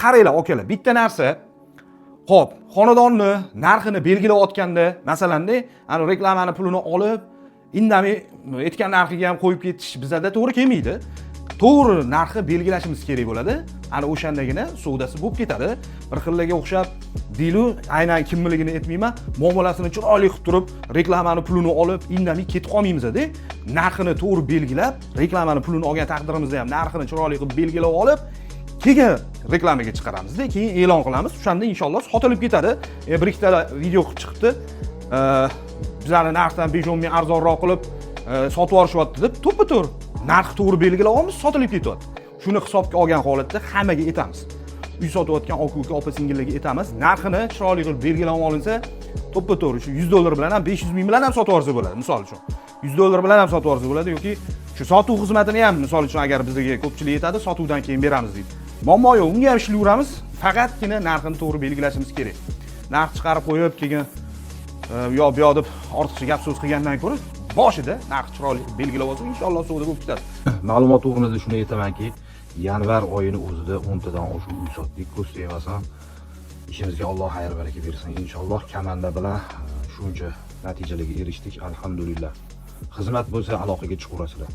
qaranglar akalar, bitta narsa. Xo'p, xonadonni narxini belgilayotganda, masalanda, ana reklamani pulini olib, indamay aytgan narxiga ham qo'yib ketish bizda to'g'ri kelmaydi. To'g'ri narxi belgilashimiz kerak bo'ladi. Ana o'shandagina savdosi bo'lib ketadi. Bir xillarga o'xshab dilu, aynan kimligini aytmayman, muomalasini chiroyli qilib turib, reklamani pulini olib, indamay ketib qolmaymiz-da. Narxini to'g'ri belgilab, reklamani pulini olgan taqdirimizda ham narxini chiroyli qilib belgilab olib, keyin reklamaga chiqaramiz-da, keyin e'lon qilamiz. O'shanda inshaalloh sotilib ketadi. Bir ikkita video qilib chiqibdi. Bizlarni narxdan 5-10 ming arzonroq qilib sotib yuborishyapti deb, to'ppa-to'g'ri narx to'g'ri belgilayapmiz, sotilib ketyapti. Shuni hisobga olgan holatda hammaga aytamiz. Uy sotayotgan aka-uka, opa-singillarga aytamiz. Narxini chiroyli qilib belgilab olinsa, to'ppa-to'g'ri shu $100 bilan ham 500 ming bilan ham sotib yuborsa bo'ladi, misol uchun. $100 bilan ham sotib yuborsa bo'ladi yoki shu sotuv xizmatini ham misol uchun agar bizga ko'pchilik aytadi, sotuvdan keyin beramiz deydi. Muammo yo'q, unga ham ishlayveramiz. Faqatgina narxini to'g'ri belgilashimiz kerak. Narx chiqarib qo'yib, keyin yo bu yoq deb ortiqcha gap so'z qilgandan ko'ra boshida narx chiroyli belgilab olsa, inshaalloh savdo bo'lib ketadi. Ma'lumot o'rnida shuni aytamanki, yanvar oyini o'zida 10 tadan oshiq uy sotdik, ko'z tegmasan. Ishimizga Alloh xayr baraka bersin. Inshaalloh kamanda bilan shuncha natijalarga erishdik, alhamdulillah. Xizmat bo'lsa aloqaga chiqaverasizlar.